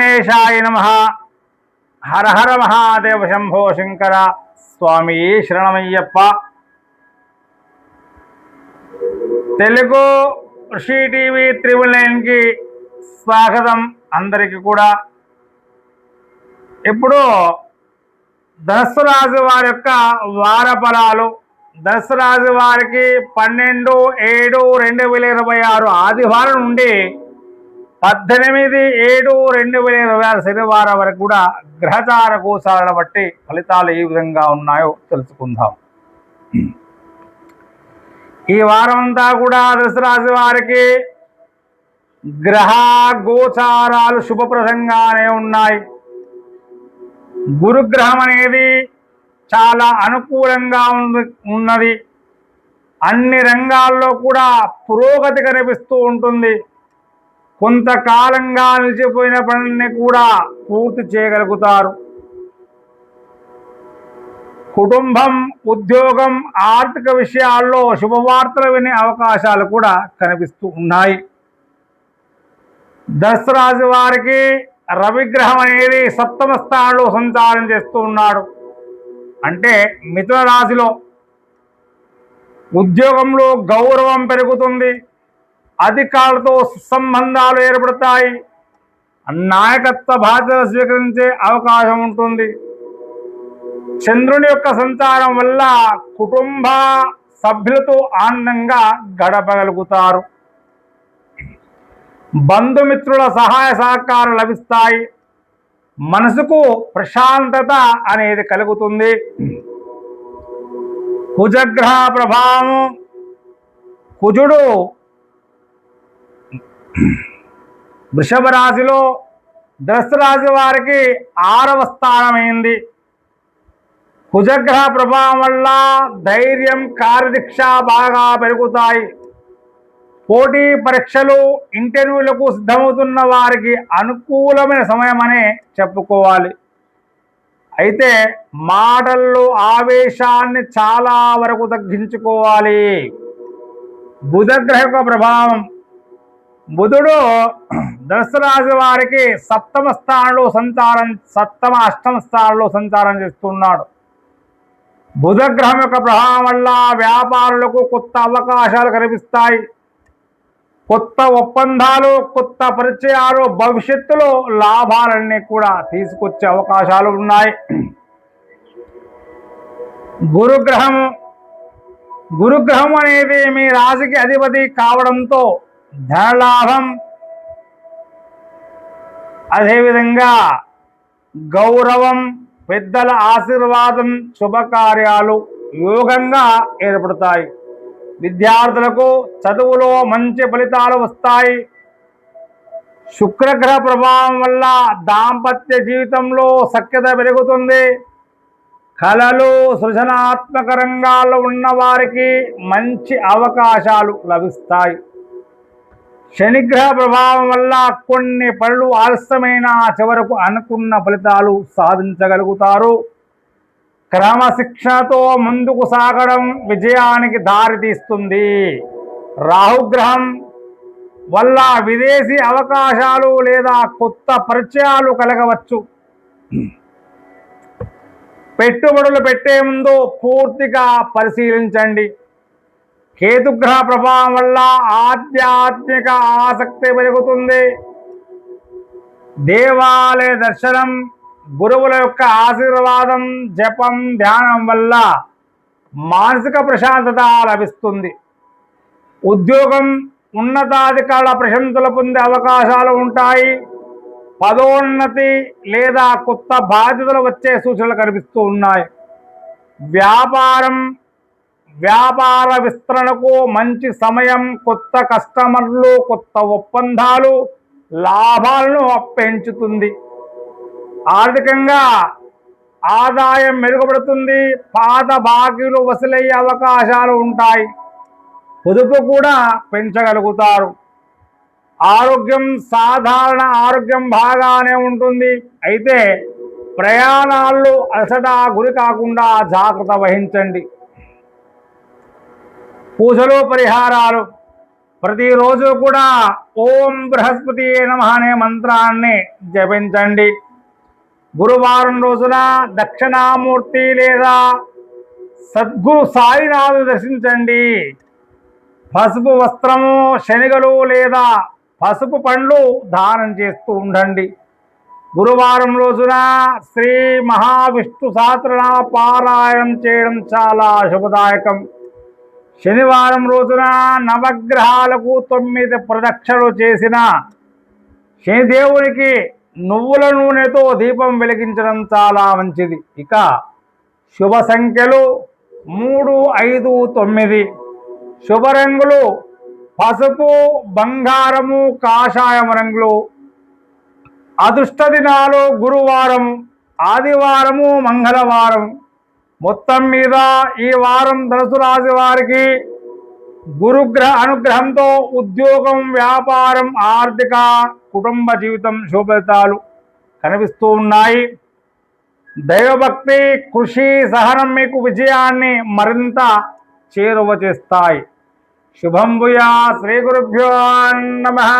గణేశాయ నమః. హర హర మహాదేవ శంభో శంకర. స్వామి శరణమయ్యప్ప. తెలుగు ఋషి టీవీ 999కి స్వాగతం. అందరికీ కూడా ఇప్పుడు ధనుస్సు రాశి వారి యొక్క వార ఫలాలు. ధనుస్సు రాశి వారికి 12/7/2026 ఆదివారం నుండి 18/7/2026 శనివారం వరకు కూడా గ్రహచార గోచారాలను బట్టి ఫలితాలు ఏ విధంగా ఉన్నాయో తెలుసుకుందాం. ఈ వారం అంతా కూడా ధనుసు రాశి వారికి గ్రహ గోచారాలు శుభప్రదంగానే ఉన్నాయి. గురుగ్రహం అనేది చాలా అనుకూలంగా ఉన్నది. అన్ని రంగాల్లో కూడా పురోగతి కనిపిస్తూ ఉంటుంది. కొంతకాలంగా నిలిచిపోయిన పనుల్ని కూడా పూర్తి చేయగలుగుతారు. కుటుంబం, ఉద్యోగం, ఆర్థిక విషయాల్లో శుభవార్తలు వినే అవకాశాలు కూడా కనిపిస్తూ ఉన్నాయి. ధనుసు రాశి వారికి రవిగ్రహం అనేది 7వ స్థానంలో సంచారం చేస్తూ ఉన్నాడు. అంటే మిథున రాశిలో. ఉద్యోగంలో గౌరవం పెరుగుతుంది. అధికారులతో సంబంధాలు ఏర్పడతాయి. నాయకత్వ బాధ్యతలు స్వీకరించే అవకాశం ఉంటుంది. చంద్రుని యొక్క సంచారం వల్ల కుటుంబ సభ్యులతో ఆనందంగా గడపగలుగుతారు. బంధుమిత్రుల సహాయ సహకారాలు లభిస్తాయి. మనసుకు ప్రశాంతత అనేది కలుగుతుంది. కుజగ్రహ ప్రభావం. కుజుడు వృషభ రాశిలో ధనుసు రాశి వారికి 6వ స్థానమైంది. కుజగ్రహ ప్రభావం వల్ల ధైర్యం, కార్యదీక్ష బాగా పెరుగుతాయి. పోటీ పరీక్షలు, ఇంటర్వ్యూలకు సిద్ధమవుతున్న వారికి అనుకూలమైన సమయం అనే చెప్పుకోవాలి. అయితే మాటల్లో ఆవేశాన్ని చాలా వరకు తగ్గించుకోవాలి. బుధగ్రహ యొక్క ప్రభావం. బుధుడు ధనుసు రాశి వారికి 7వ స్థానంలో సంచారం 7వ 8వ స్థానంలో సంచారం చేస్తున్నాడు. బుధగ్రహం యొక్క ప్రభావం వల్ల వ్యాపారులకు కొత్త అవకాశాలు కనిపిస్తాయి. కొత్త ఒప్పందాలు, కొత్త పరిచయాలు భవిష్యత్తులో లాభాలన్నీ కూడా తీసుకొచ్చే అవకాశాలు ఉన్నాయి. గురుగ్రహం అనేది మీ రాశికి అధిపతి కావడంతో ధనలాభం, అదేవిధంగా గౌరవం, పెద్దల ఆశీర్వాదం, శుభకార్యాలు యోగంగా ఏర్పడతాయి. విద్యార్థులకు చదువులో మంచి ఫలితాలు వస్తాయి. శుక్రగ్రహ ప్రభావం వల్ల దాంపత్య జీవితంలో సఖ్యత పెరుగుతుంది. కళలు, సృజనాత్మక రంగాల్లో ఉన్న వారికి మంచి అవకాశాలు లభిస్తాయి. శనిగ్రహ ప్రభావం వల్ల కొన్ని పనులు ఆలస్యమైన చివరకు అనుకున్న ఫలితాలు సాధించగలుగుతారు. క్రమశిక్షణతో ముందుకు సాగడం విజయానికి దారితీస్తుంది. రాహుగ్రహం వల్ల విదేశీ అవకాశాలు లేదా కొత్త పరిచయాలు కలగవచ్చు. పెట్టుబడులు పెట్టే ముందు పూర్తిగా పరిశీలించండి. కేతుగ్రహ ప్రభావం వల్ల ఆధ్యాత్మిక ఆసక్తి పెరుగుతుంది. దేవాలయ దర్శనం, గురువుల యొక్క ఆశీర్వాదం, జపం, ధ్యానం వల్ల మానసిక ప్రశాంతత లభిస్తుంది. ఉద్యోగం, ఉన్నతాధికారుల ప్రశంసలు పొందే అవకాశాలు ఉంటాయి. పదోన్నతి లేదా కొత్త బాధ్యతలు వచ్చే సూచనలు కనిపిస్తూ ఉన్నాయి. వ్యాపార విస్తరణకు మంచి సమయం. కొత్త కస్టమర్లు, కొత్త ఒప్పందాలు లాభాలను పెంచుతుంది. ఆర్థికంగా ఆదాయం మెరుగుపడుతుంది. పాత బాకీలు వసూలయ్యే అవకాశాలు ఉంటాయి. పొదుపు కూడా పెంచగలుగుతారు. ఆరోగ్యం, సాధారణ ఆరోగ్యం బాగానే ఉంటుంది. అయితే ప్రయాణాల్లో అలసట గురి కాకుండా జాగ్రత్త వహించండి. పూజలు, పరిహారాలు. ప్రతిరోజు కూడా ఓం బృహస్పతి నమః అనే మంత్రాన్ని జపించండి. గురువారం రోజున దక్షిణామూర్తి లేదా సద్గురు సాయినాథు దర్శించండి. పసుపు వస్త్రము, శనగలు లేదా పసుపు పండ్లు దానం చేస్తూ ఉండండి. గురువారం రోజున శ్రీ మహావిష్ణు సహస్రనామ పారాయణం చేయడం చాలా శుభదాయకం. శనివారం రోజున నవగ్రహాలకు 9 ప్రదక్షిణలు చేసిన శనిదేవునికి నువ్వుల నూనెతో దీపం వెలిగించడం చాలా మంచిది. ఇక శుభ సంఖ్యలు 3, 5, 9. శుభ రంగులు పసుపు, బంగారము, కాషాయం రంగులు. అదృష్ట దినాలు గురువారం, ఆదివారము, మంగళవారం. మొత్తం మీద ఈ వారం ధనుసు రాశి వారికి గురుగ్రహ అనుగ్రహంతో ఉద్యోగం, వ్యాపారం, ఆర్థిక, కుటుంబ జీవితం శుభఫలితాలు కనిపిస్తూ ఉన్నాయి. దైవభక్తి, కృషి, సహనం మీకు విజయాన్ని మరింత చేరువ చేస్తాయి. శుభం భూయా. శ్రీ గురుభ్యో నమః.